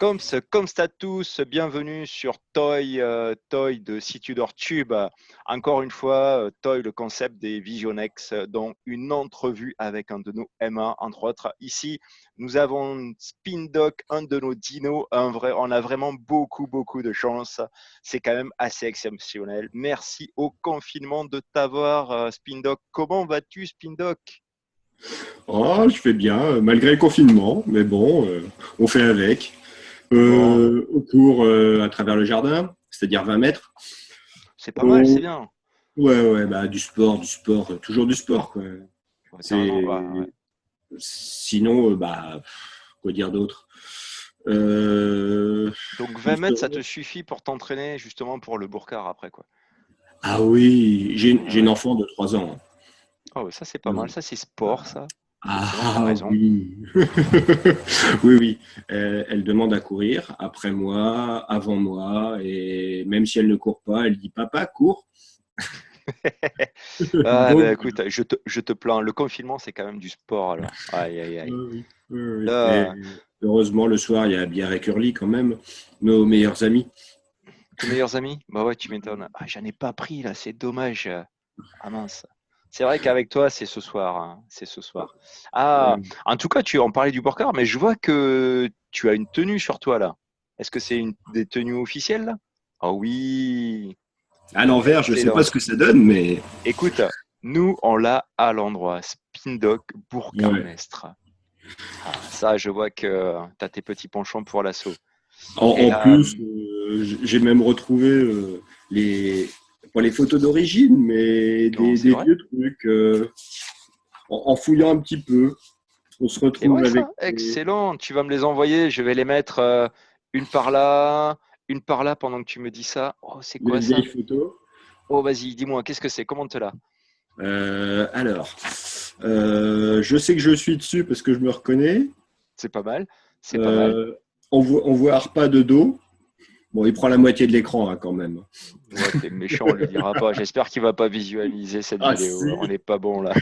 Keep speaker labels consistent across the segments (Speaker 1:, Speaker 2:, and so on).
Speaker 1: Comme ça tous, bienvenue sur Toy de Situdor Tube. Encore une fois, Toy, le concept des Visionex, dont une entrevue avec un de nos MA, entre autres. Ici, nous avons Spindoc, un de nos dinos. On a vraiment beaucoup de chance. C'est quand même assez exceptionnel. Merci au confinement de t'avoir, Spindoc. Comment vas-tu, Spindoc?
Speaker 2: Oh, je fais bien, malgré le confinement, mais bon, on fait avec.
Speaker 1: Bon,
Speaker 2: Au cours à travers le jardin, c'est-à-dire 20 mètres.
Speaker 1: c'est pas mal, c'est
Speaker 2: On-
Speaker 1: bien.
Speaker 2: Ouais, bah, du sport, toujours du sport, quoi.
Speaker 1: Ouais, carrément. Ouais, ouais.
Speaker 2: C'est... Sinon, bah, quoi dire d'autre? Euh,
Speaker 1: Donc 20 mètres, ça te
Speaker 2: Justement.
Speaker 1: suffit pour t'entraîner justement pour le Bourcard après quoi.
Speaker 2: Ah oui,
Speaker 1: Ah
Speaker 2: j'ai une
Speaker 1: ouais.
Speaker 2: enfant de 3 ans.
Speaker 1: Ah ouais, ça c'est pas mal,
Speaker 2: Euh,
Speaker 1: ça c'est sport ça. Effectivement, t'as
Speaker 2: Ah
Speaker 1: raison.
Speaker 2: oui, oui. Elle demande à courir après moi, avant moi, et même si elle ne court pas, elle dit papa cours.
Speaker 1: Ah
Speaker 2: Donc
Speaker 1: ben écoute, je te plains. Le confinement, c'est quand même du sport alors. Aïe aïe aïe.
Speaker 2: oui. Et
Speaker 1: Là,
Speaker 2: heureusement le soir il y a Bière et Curly quand même, nos meilleurs amis.
Speaker 1: tes meilleurs amis? Bah ouais, tu m'étonnes. Ah, j'en ai pas pris là, c'est dommage. Ah mince. C'est vrai qu'avec toi, c'est ce soir, hein. C'est ce soir. Ah,
Speaker 2: Euh,
Speaker 1: en tout cas, tu en parlais du Bourcard, mais je vois que tu as une tenue sur toi là. Est-ce que c'est une des tenues officielles là? Ah oui.
Speaker 2: à l'envers, je sais pas
Speaker 1: Excellent.
Speaker 2: ce que ça donne, mais
Speaker 1: Écoute, nous, on l'a à l'endroit. Spindoc
Speaker 2: ouais.
Speaker 1: Bourg-Carmestre. Ah, ça, je vois que tu as tes petits penchants pour l'assaut. Et
Speaker 2: En plus, j'ai même retrouvé les pas les photos d'origine, mais
Speaker 1: non, c'est
Speaker 2: des
Speaker 1: vrai?
Speaker 2: vieux trucs. En fouillant un petit peu, on se
Speaker 1: C'est
Speaker 2: retrouve
Speaker 1: vrai
Speaker 2: avec
Speaker 1: ça? Excellent. Tu vas me les envoyer. Je vais les mettre une par là pendant que tu me dis ça. Oh, c'est
Speaker 2: les
Speaker 1: quoi
Speaker 2: vieilles
Speaker 1: ça?
Speaker 2: photos.
Speaker 1: Oh, vas-y, dis-moi, qu'est-ce que c'est? Comment te là?
Speaker 2: Alors, je sais que je suis dessus parce que je me reconnais.
Speaker 1: C'est pas mal. C'est pas mal.
Speaker 2: Euh, on voit Arpa de dos. Bon, il prend la moitié de l'écran hein, quand même.
Speaker 1: Ouais, t'es méchant, on lui dira pas. J'espère qu'il va pas visualiser cette
Speaker 2: Ah
Speaker 1: vidéo. On
Speaker 2: si,
Speaker 1: n'est pas bon là.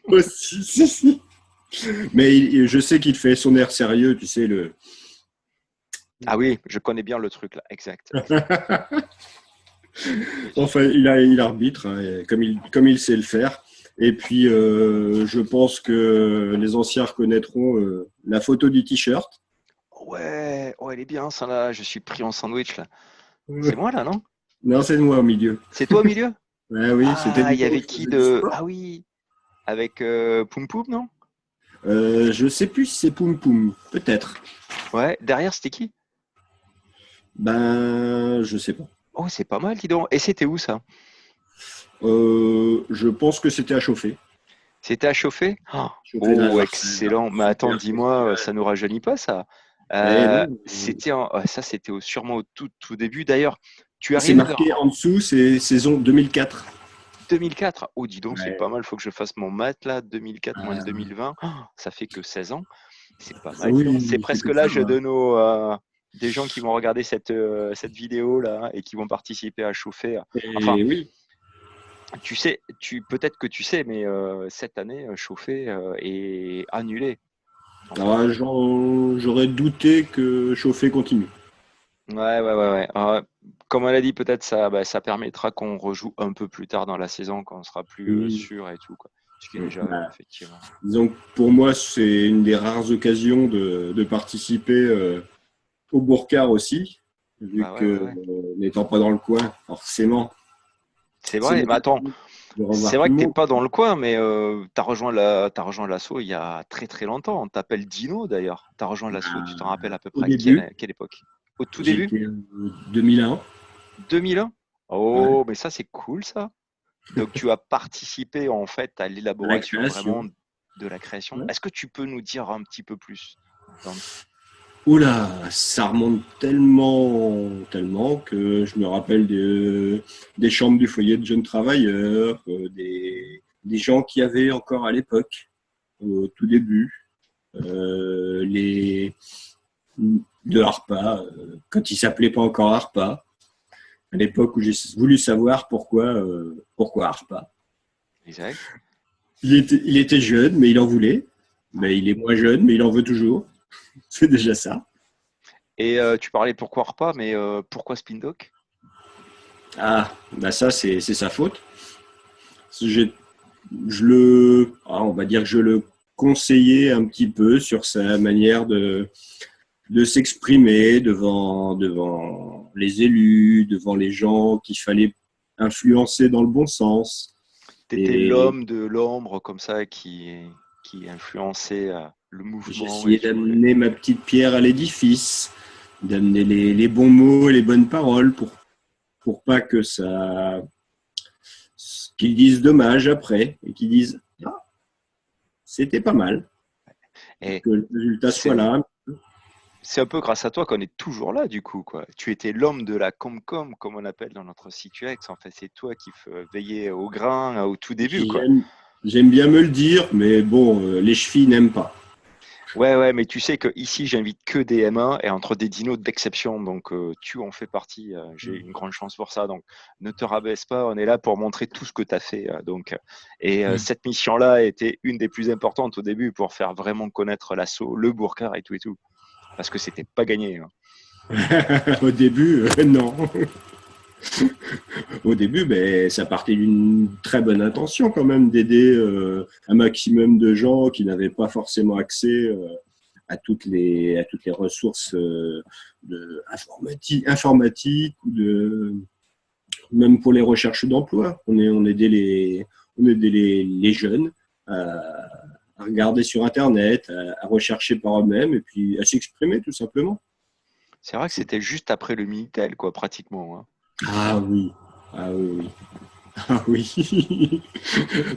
Speaker 2: aussi, si. Mais je sais qu'il fait son air sérieux, tu sais, le.
Speaker 1: Ah oui, je connais bien le truc là. Exact.
Speaker 2: Enfin, il arbitre, hein, et comme il sait le faire. Et puis, je pense que les anciens reconnaîtront la photo du t-shirt.
Speaker 1: Ouais, oh, elle est bien, ça là. Je suis pris en sandwich là. C'est moi là, non?
Speaker 2: Non, c'est moi au milieu.
Speaker 1: C'est toi au milieu?
Speaker 2: Ouais, oui, c'était
Speaker 1: Ah, il y
Speaker 2: l'époque où
Speaker 1: avait
Speaker 2: je
Speaker 1: qui
Speaker 2: faisais du
Speaker 1: de.
Speaker 2: sport.
Speaker 1: Ah oui, avec Poum Poum, non?
Speaker 2: Je sais plus si c'est Poum Poum, peut-être.
Speaker 1: Ouais, derrière, c'était qui?
Speaker 2: Ben, je sais pas.
Speaker 1: Oh, c'est pas mal, dis donc. Et c'était où ça?
Speaker 2: Je pense que c'était à chauffer.
Speaker 1: C'était à chauffer?
Speaker 2: Chauffer dans
Speaker 1: Oh,
Speaker 2: Marcel.
Speaker 1: excellent. Mais attends,
Speaker 2: Super
Speaker 1: dis-moi,
Speaker 2: festival.
Speaker 1: ça nous rajeunit pas ça?
Speaker 2: Eh non,
Speaker 1: Ça, c'était sûrement au tout début. D'ailleurs, tu es
Speaker 2: c'est
Speaker 1: arrivé
Speaker 2: marqué
Speaker 1: vers
Speaker 2: en dessous, c'est saison 2004.
Speaker 1: 2004. Oh, dis donc, c'est pas
Speaker 2: Ouais.
Speaker 1: mal. Faut que je fasse mon maths là. 2004 moins
Speaker 2: Ah,
Speaker 1: 2020. Ça fait que 16 ans. C'est pas
Speaker 2: ah
Speaker 1: mal, dis donc. C'est
Speaker 2: oui, c'est
Speaker 1: presque
Speaker 2: pour ça,
Speaker 1: l'âge
Speaker 2: moi.
Speaker 1: de des gens qui vont regarder cette vidéo là et qui vont participer à chauffer. Enfin,
Speaker 2: Et oui.
Speaker 1: tu sais, peut-être que tu sais, mais cette année, chauffer est annulé en
Speaker 2: Alors,
Speaker 1: France.
Speaker 2: j'aurais douté que chauffer continue.
Speaker 1: Ouais. Comme elle a dit, peut-être ça, bah, ça permettra qu'on rejoue un peu plus tard dans la saison, quand on sera plus
Speaker 2: Oui.
Speaker 1: sûr et tout, quoi. Ce qui est déjà
Speaker 2: Bah,
Speaker 1: effectivement.
Speaker 2: disons que pour moi, c'est une des rares occasions de participer au Bourcard aussi, vu
Speaker 1: Bah
Speaker 2: que
Speaker 1: ouais.
Speaker 2: n'étant pas dans le coin, forcément,
Speaker 1: C'est
Speaker 2: c'est
Speaker 1: vrai, mais attends,
Speaker 2: l'occasion de
Speaker 1: c'est
Speaker 2: revoir tout
Speaker 1: vrai
Speaker 2: le
Speaker 1: que t'es
Speaker 2: monde.
Speaker 1: pas dans le coin, mais t'as rejoint l'assaut il y a très longtemps. On t'appelle Dino d'ailleurs. T'as rejoint l'assaut, tu t'en rappelles à peu
Speaker 2: Au
Speaker 1: près à
Speaker 2: début,
Speaker 1: quelle époque? Au tout début?
Speaker 2: j'étais 2001,
Speaker 1: 2001?
Speaker 2: ouais,
Speaker 1: Oh, mais ça c'est cool ça. Donc tu as participé en fait à
Speaker 2: à la
Speaker 1: l'élaboration vraiment
Speaker 2: création.
Speaker 1: de la création.
Speaker 2: Ouais.
Speaker 1: Est-ce que tu peux nous dire un petit peu plus? Dans-
Speaker 2: Oula, ça remonte tellement que je me rappelle des chambres du foyer de jeunes travailleurs, des gens qui avaient encore à l'époque, au tout début, les de Harpa, quand il s'appelait pas encore Harpa, à l'époque où j'ai voulu savoir pourquoi Harpa.
Speaker 1: Exact.
Speaker 2: Il était jeune, mais il en voulait. Mais il est moins jeune, mais il en veut toujours. C'est déjà ça.
Speaker 1: Et tu parlais pourquoi repas, mais pourquoi Spindock?
Speaker 2: Ah, bah ça, c'est sa faute. J'ai- on va dire que je le conseillais un petit peu sur sa manière de s'exprimer devant les élus, devant les gens qu'il fallait influencer dans le bon sens.
Speaker 1: Tu étais
Speaker 2: Et
Speaker 1: l'homme de l'ombre comme ça qui influençait le mouvement et
Speaker 2: j'essayais
Speaker 1: tout.
Speaker 2: d'amener ma petite pierre à l'édifice, d'amener les bons mots et les bonnes paroles pour pas que ça, qu'ils disent dommage après et qu'ils disent ah, c'était pas mal,
Speaker 1: Et
Speaker 2: que le résultat soit
Speaker 1: c'est
Speaker 2: là.
Speaker 1: c'est un peu grâce à toi qu'on est toujours là, du coup, quoi. Tu étais l'homme de la Comcom, comme on appelle dans notre Situex. En fait, c'est toi qui veillais au grain au tout début, quoi.
Speaker 2: J'aime bien me le dire, mais bon, les chevilles n'aiment pas.
Speaker 1: Ouais, mais tu sais que ici, j'invite que des M1 et entre des dinos d'exception. Donc, tu en fais partie. J'ai une grande chance pour ça. Donc, ne te rabaisse pas. On est là pour montrer tout ce que tu as fait. Cette mission-là a été une des plus importantes au début pour faire vraiment connaître l'assaut, le Bourcard et tout et tout. Parce que c'était pas gagné, hein.
Speaker 2: Au début, non. Au début, ben, ça partait d'une très bonne intention quand même d'aider un maximum de gens qui n'avaient pas forcément accès à toutes les ressources informatiques ou même pour les recherches d'emploi. On aidait les jeunes à regarder sur Internet, à rechercher par eux-mêmes et puis à s'exprimer tout simplement.
Speaker 1: C'est vrai que c'était juste après le Minitel, quoi, pratiquement, hein.
Speaker 2: Ah oui, ah oui, oui. Ah oui,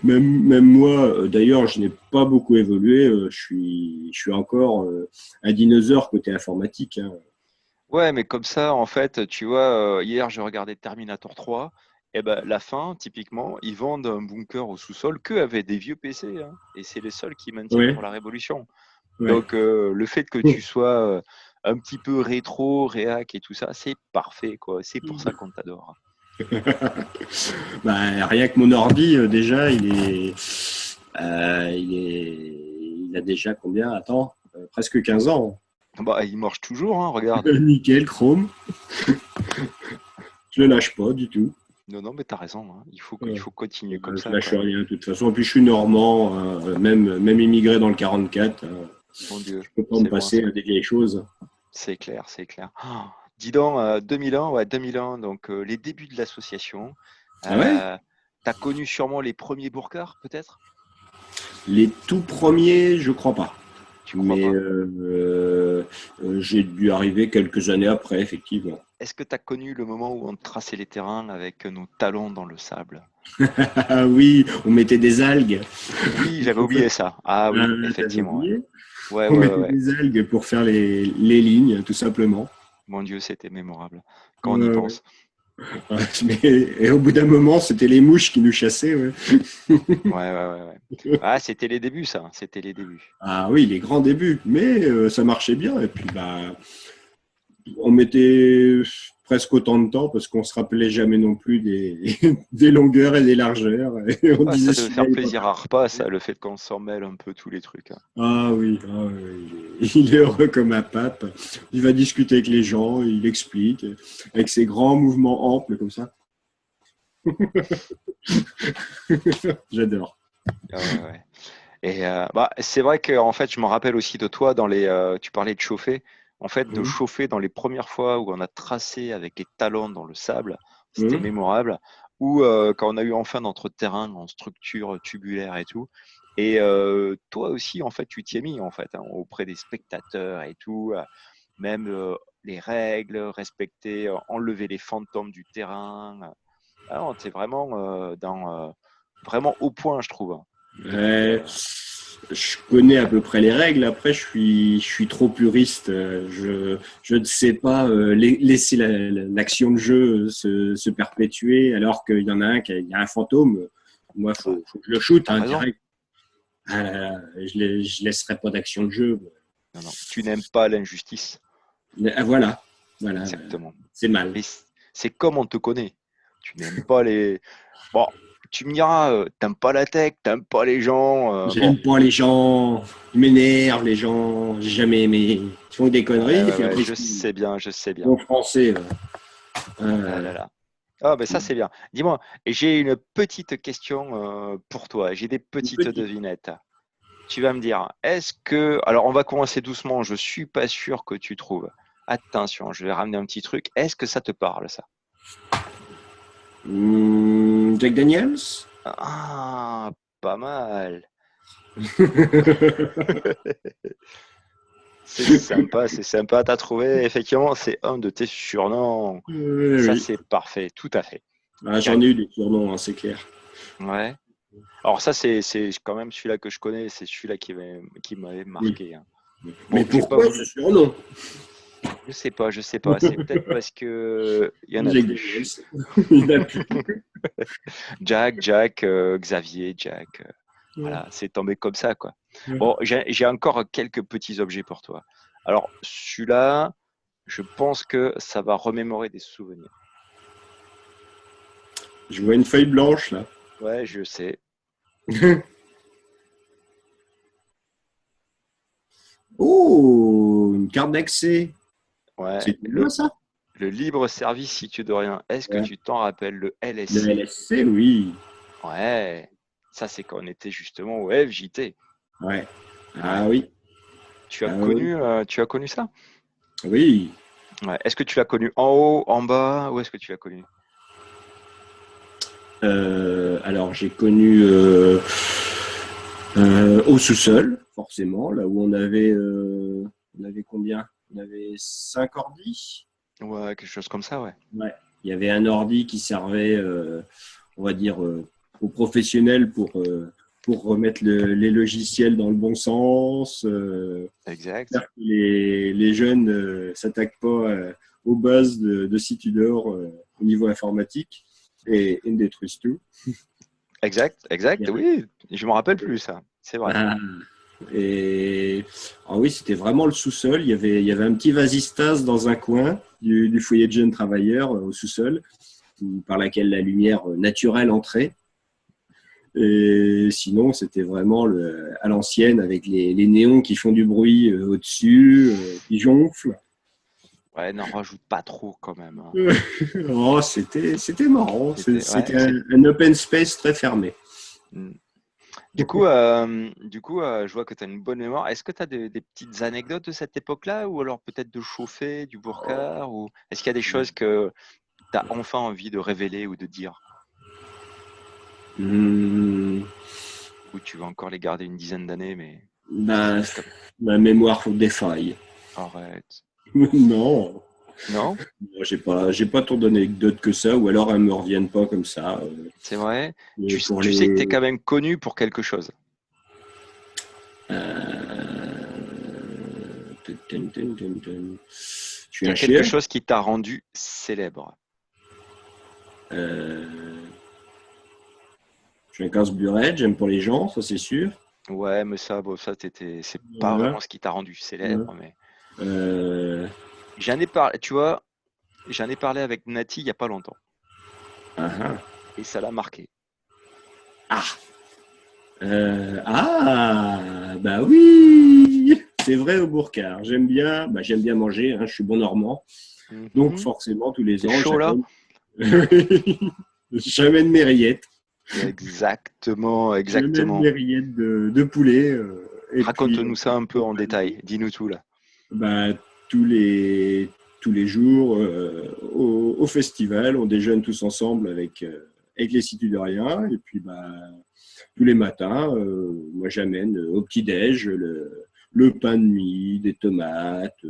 Speaker 2: même moi, d'ailleurs, je n'ai pas beaucoup évolué. Je suis encore un dinosaure côté informatique, hein.
Speaker 1: Ouais, mais comme ça, en fait, tu vois, hier, je regardais Terminator 3. Et ben, la fin, typiquement, ils vendent un bunker au sous-sol que avec des vieux PC, hein, et c'est les seuls qui maintiennent
Speaker 2: Ouais,
Speaker 1: pour la Révolution.
Speaker 2: ouais.
Speaker 1: Donc, le fait que tu sois un petit peu rétro, réac et tout ça, c'est parfait, quoi. C'est pour ça qu'on t'adore.
Speaker 2: Bah, rien que mon ordi, déjà, il a déjà combien? Attends, presque 15 ans.
Speaker 1: Bah, il marche toujours, hein, regarde.
Speaker 2: Nickel, Chrome. Je le lâche pas du tout.
Speaker 1: Non, non, mais t'as raison, hein. Il faut continuer comme
Speaker 2: Je
Speaker 1: ça,
Speaker 2: lâche
Speaker 1: quoi.
Speaker 2: rien de toute façon. Et puis je suis normand, même immigré dans le 44.
Speaker 1: Mon Dieu,
Speaker 2: Je peux pas me
Speaker 1: c'est bon
Speaker 2: passer
Speaker 1: ça.
Speaker 2: des vieilles choses.
Speaker 1: C'est clair, c'est clair. Ah, dis donc, 2001, ouais, 2001, donc les débuts de l'association.
Speaker 2: Ah ouais?
Speaker 1: Euh, T'as connu sûrement les premiers Bourcards, peut-être?
Speaker 2: Les tout premiers, je crois pas.
Speaker 1: Tu crois
Speaker 2: Mais
Speaker 1: pas?
Speaker 2: j'ai dû arriver quelques années après, effectivement.
Speaker 1: Est-ce que tu as connu le moment où on traçait les terrains avec nos talons dans le sable?
Speaker 2: Ah oui, on mettait des algues.
Speaker 1: Oui, j'avais oublié ça. Ah oui,
Speaker 2: T'avais
Speaker 1: effectivement. Ouais,
Speaker 2: oublié?
Speaker 1: ouais,
Speaker 2: On
Speaker 1: ouais, ouais,
Speaker 2: mettait
Speaker 1: ouais.
Speaker 2: des algues pour faire les lignes, tout simplement.
Speaker 1: Mon Dieu, c'était mémorable. Quand on y
Speaker 2: Ouais,
Speaker 1: pense.
Speaker 2: ouais. Et au bout d'un moment, c'était les mouches qui nous chassaient. Ouais.
Speaker 1: Ouais. Ah, c'était les débuts, ça. C'était les débuts.
Speaker 2: Ah oui, les grands débuts, mais ça marchait bien. Et puis, bah, on mettait presque autant de temps parce qu'on se rappelait jamais non plus des longueurs et des largeurs. Et on
Speaker 1: Ah, ça
Speaker 2: disait
Speaker 1: devait
Speaker 2: celui-là,
Speaker 1: faire
Speaker 2: il va
Speaker 1: plaisir
Speaker 2: pas.
Speaker 1: à repas, ça, le fait qu'on s'en mêle un peu tous les trucs, hein.
Speaker 2: Ah oui, il est heureux comme un pape. Il va discuter avec les gens, il explique, avec ses grands mouvements amples comme ça. J'adore.
Speaker 1: Ah ouais. Et bah, c'est vrai que en fait, je me rappelle aussi de toi dans tu parlais de chauffer. En fait, de
Speaker 2: Hum,
Speaker 1: chauffer dans les premières fois où on a tracé avec les talons dans le sable, c'était
Speaker 2: hum.
Speaker 1: mémorable. Ou quand on a eu enfin notre terrain en structure tubulaire et tout. Et toi aussi, en fait, tu t'y es mis en fait, hein, auprès des spectateurs et tout. Même les règles, respecter, enlever les fantômes du terrain. Ah, on était vraiment vraiment au point, je trouve, hein, depuis.
Speaker 2: Ouais, je connais à peu près les règles. Après, je suis trop puriste. Je ne sais pas laisser l'action de jeu se perpétuer alors qu'il y en a il y a un fantôme. Moi,
Speaker 1: Ah,
Speaker 2: faut que je le shoot
Speaker 1: t'as
Speaker 2: hein,
Speaker 1: raison.
Speaker 2: direct. Je laisserai pas d'action de jeu.
Speaker 1: Non, non, tu n'aimes pas l'injustice.
Speaker 2: Voilà, voilà,
Speaker 1: Exactement.
Speaker 2: c'est mal.
Speaker 1: Mais c'est comme on te connaît. Tu n'aimes pas les. Bon, tu me diras, t'aimes pas la tech, t'aimes pas les gens. Bon,
Speaker 2: J'aime pas les gens, ils m'énervent, les gens, j'ai jamais aimé. Ils font des
Speaker 1: ouais,
Speaker 2: conneries, et
Speaker 1: ouais,
Speaker 2: puis
Speaker 1: ouais,
Speaker 2: après,
Speaker 1: je sais bien, je sais bien.
Speaker 2: bon français.
Speaker 1: Ah
Speaker 2: Euh,
Speaker 1: là là. Ah, ben ça, c'est bien. Dis-moi, j'ai une petite question pour toi. J'ai des
Speaker 2: une
Speaker 1: petites
Speaker 2: petite.
Speaker 1: devinettes. Tu vas me dire, est-ce que... Alors, on va commencer doucement. Je suis pas sûr que tu trouves. Attention, je vais ramener un petit truc. Est-ce que ça te parle, ça?
Speaker 2: Jack Daniels.
Speaker 1: Ah, pas mal. C'est sympa. T'as trouvé. Effectivement, c'est un de tes surnoms. Ça,
Speaker 2: Oui.
Speaker 1: c'est parfait. Tout à fait.
Speaker 2: Ah, j'en
Speaker 1: Tiens,
Speaker 2: ai eu des surnoms, hein, c'est clair.
Speaker 1: ouais. Alors ça, c'est quand même celui-là que je connais. C'est celui-là qui m'avait
Speaker 2: Oui.
Speaker 1: marqué, hein.
Speaker 2: Mais
Speaker 1: Bon, j'ai pas
Speaker 2: pourquoi ce
Speaker 1: voulu.
Speaker 2: surnom?
Speaker 1: Je sais pas, je sais pas. C'est peut-être parce que il y en a
Speaker 2: Jack
Speaker 1: plus.
Speaker 2: Daniels. Il a pu.
Speaker 1: Jack, Xavier, Jack. Voilà, c'est tombé comme ça, quoi. Bon, j'ai encore quelques petits objets pour toi. Alors, celui-là, je pense que ça va remémorer des souvenirs.
Speaker 2: Je vois une feuille blanche là.
Speaker 1: Ouais, je sais.
Speaker 2: Oh, une carte d'accès.
Speaker 1: Ouais,
Speaker 2: C'est quoi ça?
Speaker 1: le libre service si tu de rien. Est-ce que
Speaker 2: Ouais.
Speaker 1: tu t'en rappelles, le
Speaker 2: Le
Speaker 1: LSC?
Speaker 2: LSC, oui.
Speaker 1: Ouais, ça c'est quand on était justement au FJT.
Speaker 2: Ouais.
Speaker 1: Ouais.
Speaker 2: Ah oui. Ah oui.
Speaker 1: Tu as connu ça?
Speaker 2: Oui.
Speaker 1: Ouais. Est-ce que tu l'as connu en haut, en bas? Où est-ce que tu l'as connu?
Speaker 2: Alors j'ai connu au sous-sol, forcément, là où on avait combien? On avait 5 ordis.
Speaker 1: Ouais, quelque chose comme ça, ouais.
Speaker 2: Ouais. Il y avait un ordi qui servait, on va dire, aux professionnels pour remettre les logiciels dans le bon sens,
Speaker 1: Exact.
Speaker 2: faire que les jeunes ne s'attaquent pas aux bases de Situdor au niveau informatique et ne détruisent tout.
Speaker 1: Exact, oui. Je me rappelle plus ça. C'est vrai.
Speaker 2: Ah, et ah oui, c'était vraiment le sous-sol. Il y avait un petit vasistas dans un coin du foyer de jeunes travailleurs au sous-sol, par laquelle la lumière naturelle entrait. Et sinon, c'était vraiment à l'ancienne avec les néons qui font du bruit au-dessus, qui jonflent.
Speaker 1: Ouais, n'en rajoute pas trop quand même, hein.
Speaker 2: Oh, c'était marrant.
Speaker 1: Ouais,
Speaker 2: C'était un open space très fermé.
Speaker 1: Hmm. Je vois que tu as une bonne mémoire. Est-ce que tu as des petites anecdotes de cette époque-là, ou alors peut-être de chauffer, du burqa, ou est-ce qu'il y a des choses que tu as enfin envie de révéler ou de dire,
Speaker 2: Hum,
Speaker 1: ou tu vas encore les garder une dizaine d'années, mais ça se
Speaker 2: bah,
Speaker 1: passe comme...
Speaker 2: ma mémoire défaille.
Speaker 1: Arrête.
Speaker 2: Non,
Speaker 1: Non?
Speaker 2: j'ai pas tant d'anecdotes que ça, ou alors elles me reviennent pas comme ça.
Speaker 1: C'est vrai?
Speaker 2: Mais pour
Speaker 1: Tu sais que tu es
Speaker 2: les,
Speaker 1: quand même connu pour quelque chose.
Speaker 2: je suis
Speaker 1: Il y a
Speaker 2: un
Speaker 1: quelque
Speaker 2: chien.
Speaker 1: chose qui t'a rendu célèbre.
Speaker 2: Euh, je suis un casse-burette, j'aime pas les gens, ça c'est sûr.
Speaker 1: Ouais, mais ça, bon, ça, c'est pas
Speaker 2: Voilà.
Speaker 1: vraiment ce qui t'a rendu
Speaker 2: Voilà.
Speaker 1: célèbre, mais
Speaker 2: Euh,
Speaker 1: j'en ai parlé, tu vois, j'en ai parlé avec Nati il y a pas longtemps,
Speaker 2: ah,
Speaker 1: et ça l'a marqué.
Speaker 2: ah. Bah oui, c'est vrai au Bourcard. J'aime bien manger, hein, je suis bon normand. Donc
Speaker 1: Mhm.
Speaker 2: forcément, tous les
Speaker 1: T'es
Speaker 2: ans,
Speaker 1: chaud là?
Speaker 2: j'amène mes rillettes.
Speaker 1: Exactement,
Speaker 2: J'amène mes
Speaker 1: exactement.
Speaker 2: rillettes de poulet. Et puis,
Speaker 1: Raconte-nous ça un peu en détail. Dis-nous tout là.
Speaker 2: bah, tous les, tous les jours, au festival, on déjeune tous ensemble avec les Situdoriens. Et puis, bah, tous les matins, moi, j'amène au petit-déj le pain de mie, des tomates,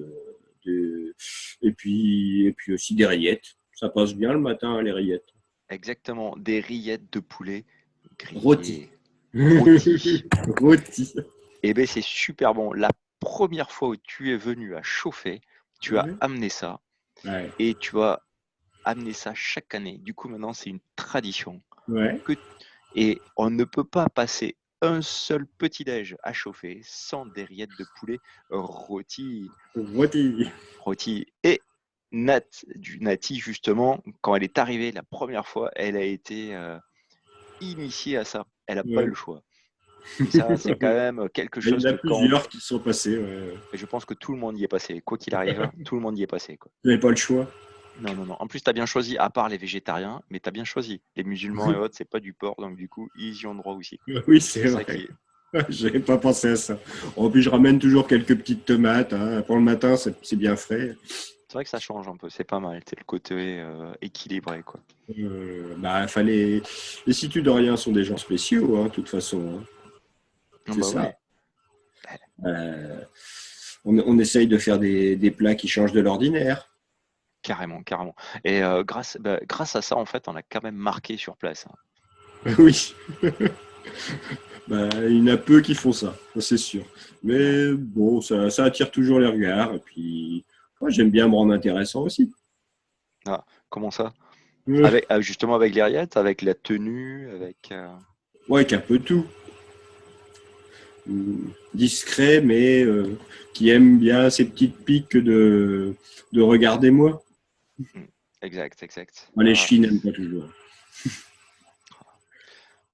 Speaker 2: et puis aussi des rillettes. Ça passe bien le matin, hein, les rillettes.
Speaker 1: Exactement, des rillettes de poulet
Speaker 2: Rôti.
Speaker 1: grillées, rôties.
Speaker 2: Rôti.
Speaker 1: Eh bien, c'est super bon. La première fois où tu es venu à chauffer, tu as
Speaker 2: Ouais.
Speaker 1: amené ça,
Speaker 2: Ouais.
Speaker 1: et tu vas amener ça chaque année. Du coup, maintenant, c'est une tradition.
Speaker 2: Ouais.
Speaker 1: Que... Et on ne peut pas passer un seul petit-déj à chauffer sans des rillettes de poulet rôties.
Speaker 2: Rôti.
Speaker 1: Rôties. Et Nati, justement, quand elle est arrivée la première fois, elle a été initiée à ça. Elle n'a pas eu
Speaker 2: Ouais.
Speaker 1: le choix. Et ça, c'est quand même quelque
Speaker 2: Il
Speaker 1: chose
Speaker 2: y en a
Speaker 1: que quand...
Speaker 2: plusieurs qui sont passés. Ouais.
Speaker 1: Et je pense que tout le monde y est passé. Quoi qu'il arrive, tout le monde y est passé, quoi.
Speaker 2: J'avais pas le choix.
Speaker 1: Non, non, non. En plus, tu as bien choisi, à part les végétariens, mais tu as bien choisi. Les musulmans et autres, c'est pas du porc, donc du coup, ils y ont droit aussi.
Speaker 2: Oui, c'est
Speaker 1: C'est ça
Speaker 2: vrai.
Speaker 1: qui est.
Speaker 2: J'avais pas pensé à ça. En plus, je ramène toujours quelques petites tomates. Hein. Pour le matin, c'est bien frais.
Speaker 1: C'est vrai que ça change un peu, c'est pas mal. C'est le côté équilibré, quoi.
Speaker 2: Bah, les Situdoriens sont des gens spéciaux, hein, de toute façon. Hein.
Speaker 1: Ah
Speaker 2: C'est
Speaker 1: bah
Speaker 2: ça.
Speaker 1: ouais,
Speaker 2: Euh, on essaye de faire des plats qui changent de l'ordinaire.
Speaker 1: carrément, carrément. Et grâce à ça, en fait, on a quand même marqué sur place, hein.
Speaker 2: Oui. Bah, il y en a peu qui font ça, c'est sûr.
Speaker 1: Ouais.
Speaker 2: Mais bon, ça attire toujours les regards. Et puis, moi, j'aime bien me rendre intéressant aussi.
Speaker 1: Ah, comment ça?
Speaker 2: Euh,
Speaker 1: Avec, justement avec les rillettes, avec la tenue, avec.
Speaker 2: ouais, qu'un peu tout. Discret, mais qui aime bien ces petites piques de regardez-moi.
Speaker 1: Hmm. Exact, exact.
Speaker 2: Moi, les
Speaker 1: Ah.
Speaker 2: Ch'tis n'aiment pas toujours.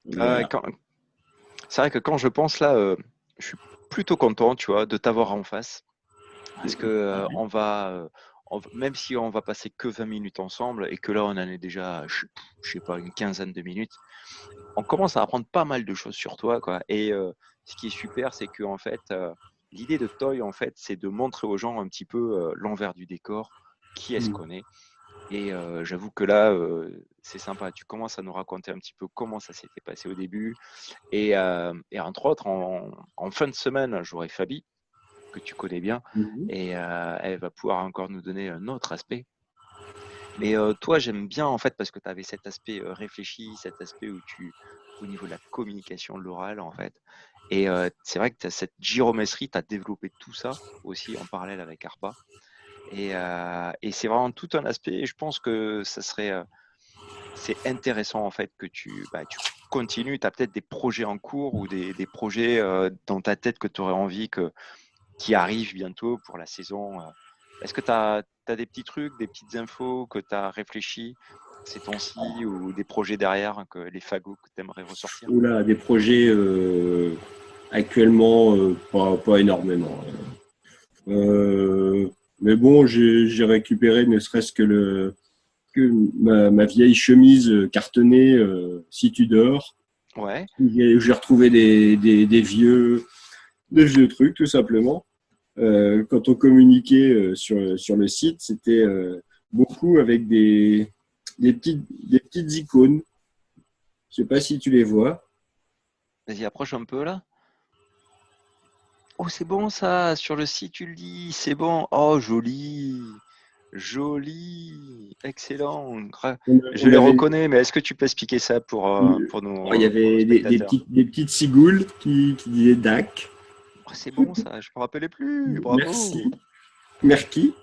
Speaker 2: Voilà.
Speaker 1: Quand, c'est vrai que quand je pense là, je suis plutôt content, tu vois, de t'avoir en face. Parce que même si on va passer que 20 minutes ensemble et que là on en est déjà, je sais pas, une quinzaine de minutes, on commence à apprendre pas mal de choses sur toi, quoi. Et ce qui est super, c'est que en fait, l'idée de Toy, en fait, c'est de montrer aux gens un petit peu l'envers du décor, qui est-ce qu'on est. Et j'avoue que là, c'est sympa. Tu commences à nous raconter un petit peu comment ça s'était passé au début. Et entre autres, en fin de semaine, j'aurai Fabi, que tu connais bien,
Speaker 2: Mhm.
Speaker 1: et elle va pouvoir encore nous donner un autre aspect. Mais toi, j'aime bien en fait parce que tu avais cet aspect réfléchi, cet aspect au niveau de la communication, de l'oral en fait. Et c'est vrai que tu as cette gyrométrie, tu as développé tout ça aussi en parallèle avec ARPA. Et c'est vraiment tout un aspect. Et je pense que c'est intéressant en fait que tu continues. Tu as peut-être des projets en cours ou des projets dans ta tête que tu aurais envie qui arrivent bientôt pour la saison. Est-ce que tu as des petits trucs, des petites infos que tu as réfléchi ces temps-ci ou des projets derrière que les fagots que tu aimerais ressortir?
Speaker 2: Oula, des projets actuellement, pas énormément. Euh, mais bon, j'ai récupéré ne serait-ce que ma vieille chemise cartonnée, si tu dors.
Speaker 1: Ouais,
Speaker 2: J'ai retrouvé des vieux trucs, tout simplement. Quand on communiquait sur le site, c'était beaucoup avec des petites icônes. Je sais pas si tu les vois.
Speaker 1: vas-y, approche un peu là. Oh, c'est bon ça, sur le site tu le dis, c'est bon. Oh, joli, joli, excellent. Je
Speaker 2: On
Speaker 1: les
Speaker 2: avait,
Speaker 1: reconnais, mais est-ce que tu peux expliquer ça
Speaker 2: oh, il y
Speaker 1: pour nos
Speaker 2: avait
Speaker 1: spectateurs?
Speaker 2: des petites cigoules qui disaient DAC.
Speaker 1: Oh, c'est bon ça, je me rappelais plus,
Speaker 2: Merci.
Speaker 1: bravo.
Speaker 2: Merci.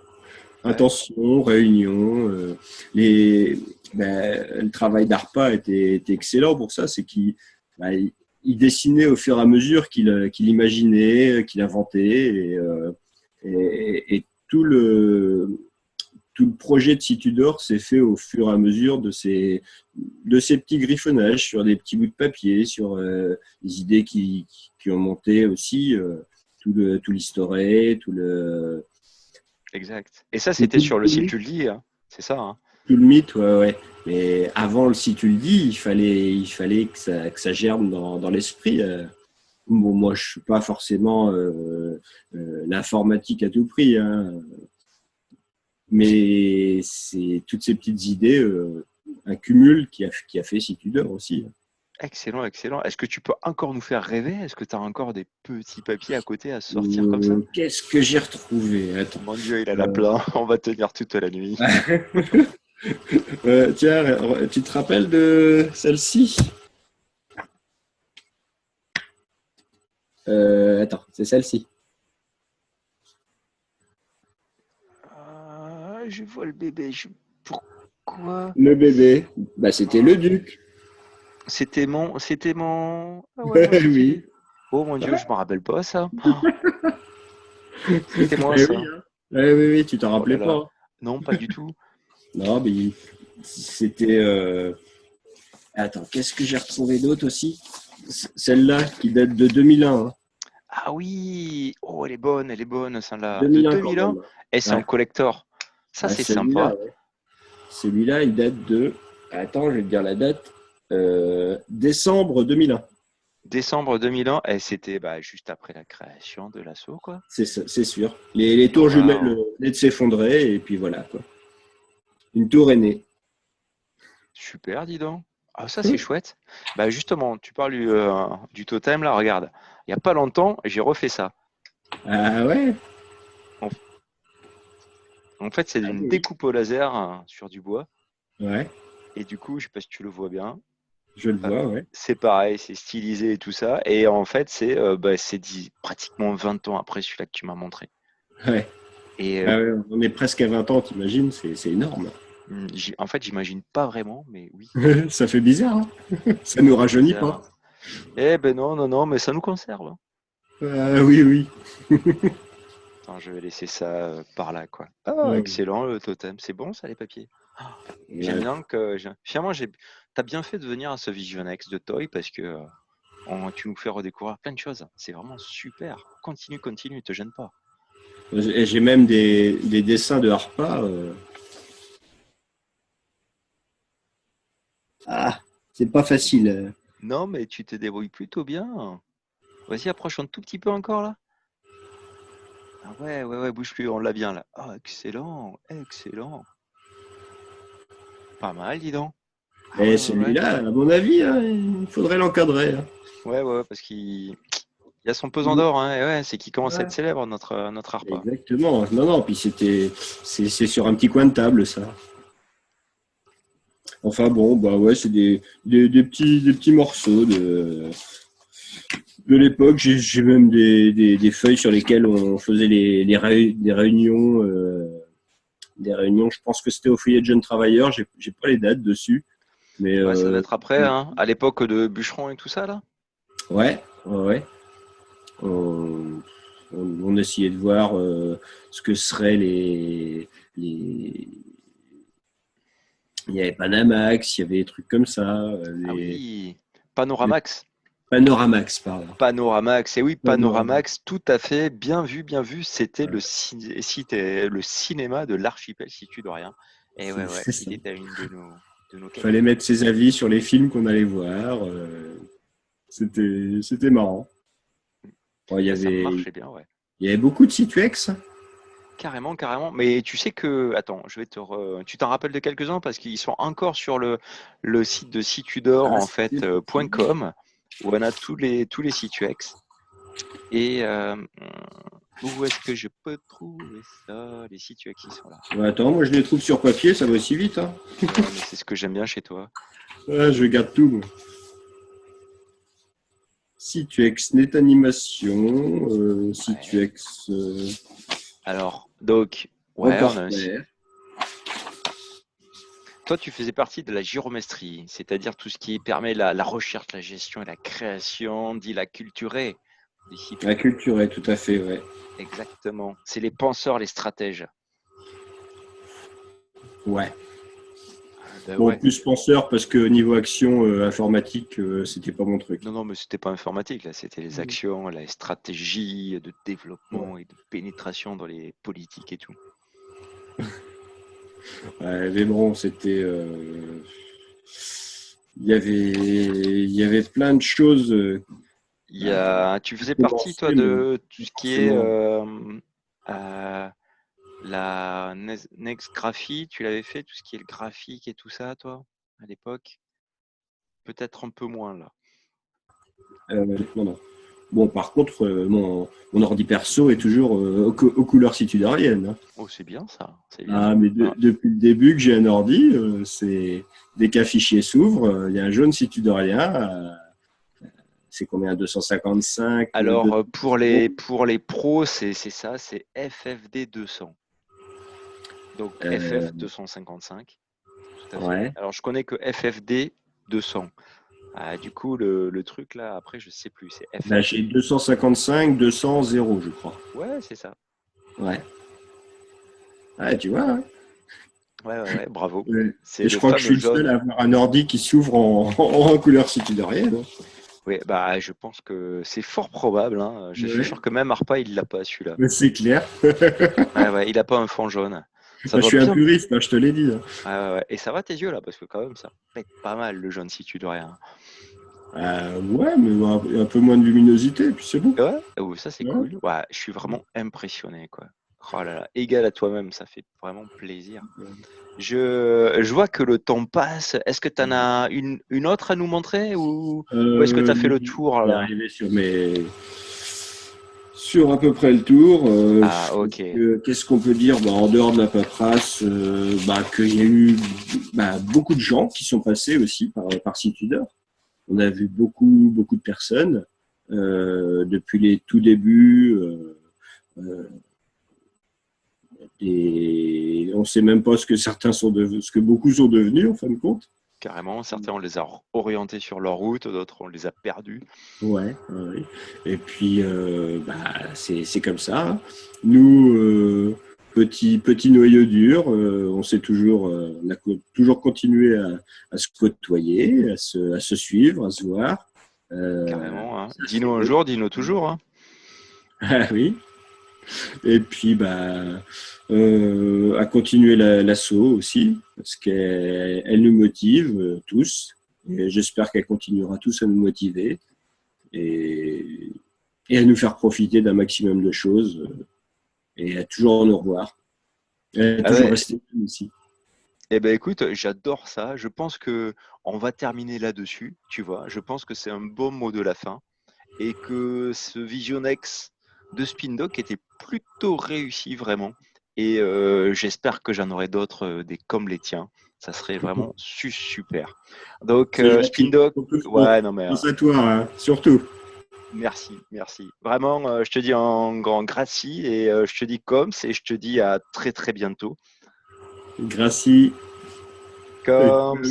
Speaker 1: Ouais,
Speaker 2: Intention, réunion. Le travail d'ARPA était excellent pour ça. C'est qu'il dessinait au fur et à mesure qu'il imaginait, qu'il inventait. Et tout le projet de Situdor s'est fait au fur et à mesure de ces petits griffonnages sur des petits bouts de papier, sur les idées qui ont monté aussi, tout l'historé,
Speaker 1: exact. Et ça, c'était
Speaker 2: tout
Speaker 1: sur le site,
Speaker 2: le
Speaker 1: tu le dis, hein, c'est ça, hein?
Speaker 2: tout le mythe, ouais, ouais. Mais avant, si tu le dis, il fallait que ça germe dans l'esprit. Bon, moi, je suis pas forcément l'informatique à tout prix, hein, mais c'est toutes ces petites idées, un cumul qui a fait Situdor aussi.
Speaker 1: Excellent, excellent. Est-ce que tu peux encore nous faire rêver? Est-ce que tu as encore des petits papiers à côté à sortir comme ça?
Speaker 2: Qu'est-ce que j'ai retrouvé? Attends.
Speaker 1: Mon Dieu, il en a
Speaker 2: Euh,
Speaker 1: plein. On va tenir toute la nuit.
Speaker 2: tiens, tu te rappelles de celle-ci? Attends, c'est celle-ci.
Speaker 1: Ah, je vois le bébé. Pourquoi?
Speaker 2: Le bébé, bah, c'était le
Speaker 1: Oh,
Speaker 2: duc.
Speaker 1: c'était mon. Ah ouais, non, c'était.
Speaker 2: Oui.
Speaker 1: Oh mon Dieu,
Speaker 2: Ah,
Speaker 1: je me rappelle pas ça. Oh, c'était moi
Speaker 2: eh oui,
Speaker 1: ça.
Speaker 2: hein. Eh oui, oui, tu t'en
Speaker 1: Oh
Speaker 2: rappelais
Speaker 1: là là.
Speaker 2: pas.
Speaker 1: Non, pas du tout.
Speaker 2: Non, mais c'était Attends, qu'est-ce que j'ai retrouvé d'autre aussi? Celle-là qui date de 2001. Hein.
Speaker 1: Ah oui, oh elle est bonne celle-là. De
Speaker 2: 2001 quand
Speaker 1: 2001
Speaker 2: même.
Speaker 1: et c'est en
Speaker 2: Ouais,
Speaker 1: collector. Ça
Speaker 2: ouais
Speaker 1: c'est
Speaker 2: celui-là,
Speaker 1: sympa.
Speaker 2: ouais. Celui-là, il date de. Attends, je vais te dire la date. Décembre 2001.
Speaker 1: Décembre 2001 et c'était juste après la création de l'assaut quoi.
Speaker 2: C'est sûr. Les
Speaker 1: Donc
Speaker 2: tours
Speaker 1: voilà,
Speaker 2: jumelles
Speaker 1: hein.
Speaker 2: venaient de s'effondrer et puis voilà quoi. Une tour est née.
Speaker 1: Super, dis donc. Ah ça c'est chouette. Bah justement, tu parles du totem là, regarde. Il n'y a pas longtemps, j'ai refait ça.
Speaker 2: Ah ouais?
Speaker 1: En, en fait, c'est
Speaker 2: Ah
Speaker 1: une
Speaker 2: oui.
Speaker 1: découpe au laser sur du bois.
Speaker 2: Ouais,
Speaker 1: Et du coup, je sais pas si tu le vois bien.
Speaker 2: je le
Speaker 1: euh,
Speaker 2: vois, ouais.
Speaker 1: c'est pareil, c'est stylisé et tout ça. Et en fait, c'est pratiquement 20 ans après celui-là que tu m'as montré.
Speaker 2: Ouais.
Speaker 1: Et
Speaker 2: Ah ouais, on est presque à 20 ans, t'imagines? C'est énorme.
Speaker 1: en fait, j'imagine pas vraiment, mais oui,
Speaker 2: Ça fait bizarre, hein. Ça nous
Speaker 1: ça fait
Speaker 2: rajeunit
Speaker 1: bizarre,
Speaker 2: pas.
Speaker 1: hein. Eh ben non, non, non, mais ça nous conserve, hein.
Speaker 2: Oui, oui.
Speaker 1: Attends, je vais laisser ça par là, quoi. Ah,
Speaker 2: Ouais.
Speaker 1: excellent le totem. C'est bon ça, les papiers? Ah, j'aime
Speaker 2: Ouais.
Speaker 1: bien que. Finalement, t'as bien fait de venir à ce Vision X de Toy parce que tu nous fais redécouvrir plein de choses. C'est vraiment super. Continue, continue, te gêne pas.
Speaker 2: J'ai même des dessins de Harpa. Ah, c'est pas facile.
Speaker 1: Non, mais tu te débrouilles plutôt bien. Vas-y, approche un tout petit peu encore là. Ah ouais, ouais, ouais, bouge plus, on l'a bien là. Ah, excellent, excellent. Pas mal, dis donc. Ah
Speaker 2: Et
Speaker 1: ouais, ouais, ouais.
Speaker 2: celui-là, à mon avis, hein, il faudrait l'encadrer. Hein.
Speaker 1: Ouais, ouais, ouais, parce qu'il y a son pesant
Speaker 2: Mhm.
Speaker 1: d'or, hein, et ouais, c'est qu'il commence à être
Speaker 2: Ouais,
Speaker 1: célèbre, notre Harpa.
Speaker 2: exactement. Non, non, puis c'est sur un petit coin de table, ça. Enfin bon, bah ouais, c'est des petits morceaux de l'époque. J'ai même des feuilles sur lesquelles on faisait des réunions. Des réunions, je pense que c'était au foyer de jeunes travailleurs. J'ai pas les dates dessus, mais
Speaker 1: Ouais, ça devait être après, hein, à l'époque de Bûcheron et tout ça, là.
Speaker 2: ouais, ouais, ouais. On, on essayait de voir ce que seraient les. Il y avait Panamax, il y avait des trucs comme ça,
Speaker 1: Ah
Speaker 2: les,
Speaker 1: oui,
Speaker 2: les
Speaker 1: Panoramax.
Speaker 2: Panoramax, pardon.
Speaker 1: Panoramax, et oui,
Speaker 2: Panoramax.
Speaker 1: Panoramax, tout à fait, bien vu, bien vu. C'était
Speaker 2: Ouais,
Speaker 1: le cinéma de l'archipel, si tu de rien. Et ouais, ouais,
Speaker 2: c'est
Speaker 1: il
Speaker 2: ça.
Speaker 1: était à une de nos
Speaker 2: Fallait
Speaker 1: quêtes.
Speaker 2: mettre ses avis sur les films qu'on allait voir. C'était marrant. Bon,
Speaker 1: Et ça marchait bien, ouais.
Speaker 2: il y avait beaucoup de Situex.
Speaker 1: Carrément, carrément. Mais tu sais que, attends, tu t'en rappelles de quelques-uns parce qu'ils sont encore sur le site de Situdor,
Speaker 2: Ah,
Speaker 1: en
Speaker 2: c'était
Speaker 1: fait,
Speaker 2: possible.
Speaker 1: .com, où on a tous les Situex. Et où est-ce que je peux trouver ça? Les Situex, ils sont là.
Speaker 2: Ouais, attends, moi je les trouve sur papier, ça va aussi vite. Hein.
Speaker 1: Ouais, mais c'est ce que j'aime bien chez toi.
Speaker 2: Ouais, je garde tout. Moi. Situex, Net Animation,
Speaker 1: Ouais.
Speaker 2: Situex,
Speaker 1: Alors, donc, ouais, on a un site.
Speaker 2: Reporter.
Speaker 1: Toi, tu faisais partie de la gyrométrie, c'est-à-dire tout ce qui permet la recherche, la gestion et la création, dit la culturée des
Speaker 2: La
Speaker 1: sites.
Speaker 2: culture, est tout à fait, ouais.
Speaker 1: Exactement. C'est les penseurs, les stratèges.
Speaker 2: Ouais.
Speaker 1: Ah ben
Speaker 2: Bon,
Speaker 1: ouais.
Speaker 2: plus penseur parce que niveau action informatique, c'était pas mon truc.
Speaker 1: Non, non, mais c'était pas informatique, là. C'était les actions, la stratégie de
Speaker 2: Ouais.
Speaker 1: développement et de pénétration dans les politiques et tout.
Speaker 2: Ouais, mais bon, c'était. Il y avait plein de choses
Speaker 1: Tu faisais
Speaker 2: qui
Speaker 1: partie, toi,
Speaker 2: commençaient, mais
Speaker 1: de tout
Speaker 2: pas
Speaker 1: ce qui est
Speaker 2: forcément.
Speaker 1: euh, la Next Graphie. Tu l'avais fait, tout ce qui est le graphique et tout ça, toi, à l'époque? Peut-être un peu moins, là.
Speaker 2: Non, non. Bon, par contre, mon ordi perso est toujours aux couleurs situdariennes. Hein.
Speaker 1: Oh, c'est bien ça, c'est bien.
Speaker 2: Ah, mais
Speaker 1: Ah,
Speaker 2: depuis le début que j'ai un ordi, c'est dès qu'un fichier s'ouvre, il y a un jaune situdarien. C'est combien 255
Speaker 1: alors,
Speaker 2: 200.
Speaker 1: pour les pros, c'est ça, c'est FFD 200. Donc,
Speaker 2: Euh,
Speaker 1: FF 255, tout à fait.
Speaker 2: ouais.
Speaker 1: Alors, je connais que FFD 200. Ah, du coup, le truc là, après, je sais plus, c'est
Speaker 2: Bah,
Speaker 1: FF.
Speaker 2: j'ai 255, 200, 0, je crois.
Speaker 1: Ouais, c'est ça.
Speaker 2: Ouais. Ouais, tu vois. Ouais.
Speaker 1: Ouais, ouais, ouais, bravo.
Speaker 2: Ouais.
Speaker 1: C'est
Speaker 2: Et je
Speaker 1: le
Speaker 2: crois que je suis
Speaker 1: fameux
Speaker 2: le seul
Speaker 1: jaune.
Speaker 2: à avoir un ordi qui s'ouvre en couleur situdorienne, hein.
Speaker 1: Oui, bah, je pense que c'est fort probable, hein. Je suis sûr
Speaker 2: Ouais,
Speaker 1: que même Arpa, il l'a pas celui-là.
Speaker 2: mais c'est clair.
Speaker 1: Ouais, ouais, il a pas un fond jaune. Ça
Speaker 2: Moi, je
Speaker 1: doit
Speaker 2: suis un
Speaker 1: bien.
Speaker 2: puriste, hein, je te l'ai dit, hein.
Speaker 1: Ouais, ouais, ouais. Et ça va tes yeux là, parce que quand même, ça pète pas mal le jaune si tu dois rien.
Speaker 2: Ouais, mais un peu moins de luminosité, puis c'est bon.
Speaker 1: Ouais, oh, ça c'est
Speaker 2: Ouais.
Speaker 1: cool. Ouais, je suis vraiment impressionné, quoi. Oh là là, égal à toi-même, ça fait vraiment plaisir. Je vois que le temps passe. Est-ce que tu en as une autre à nous montrer ou est-ce que tu as fait le tour
Speaker 2: Je vais
Speaker 1: là?
Speaker 2: arriver sur à peu près le tour.
Speaker 1: Ah, ok.
Speaker 2: Qu'est-ce qu'on peut dire, en dehors de la paperasse, qu'il y a eu beaucoup de gens qui sont passés aussi par Situdor. On a vu beaucoup de personnes depuis les tout débuts. Et on ne sait même pas ce que beaucoup sont devenus en fin de compte.
Speaker 1: Carrément, certains on les a orientés sur leur route, d'autres on les a perdus.
Speaker 2: Ouais, ouais. Et puis, c'est comme ça, hein. Nous, petit noyau dur, on a toujours continué à se côtoyer, à se suivre, à se voir.
Speaker 1: Carrément, hein.
Speaker 2: Ça,
Speaker 1: Dis-nous
Speaker 2: c'est
Speaker 1: un
Speaker 2: beau.
Speaker 1: jour, dis-nous toujours, hein.
Speaker 2: Ah oui. Et puis, à continuer l'assaut aussi, parce qu'elle nous motive tous. Et j'espère qu'elle continuera tous à nous motiver et, et à nous faire profiter d'un maximum de choses et à toujours nous revoir. Et à
Speaker 1: Ah
Speaker 2: toujours
Speaker 1: ouais,
Speaker 2: rester ici.
Speaker 1: eh ben écoute, j'adore ça. Je pense que on va terminer là-dessus, tu vois. Je pense que c'est un beau mot de la fin et que ce Visionex de Spindock était plutôt réussi vraiment. Et j'espère que j'en aurai d'autres des comme les tiens. Ça serait vraiment super. Donc
Speaker 2: C'est gentil.
Speaker 1: Spindock,
Speaker 2: En plus,
Speaker 1: ouais, non mais
Speaker 2: pense à toi, hein, surtout.
Speaker 1: merci, merci. Vraiment, je te dis un grand gracie et je te dis comme et je te dis à très très bientôt.
Speaker 2: Gracie.
Speaker 1: Comme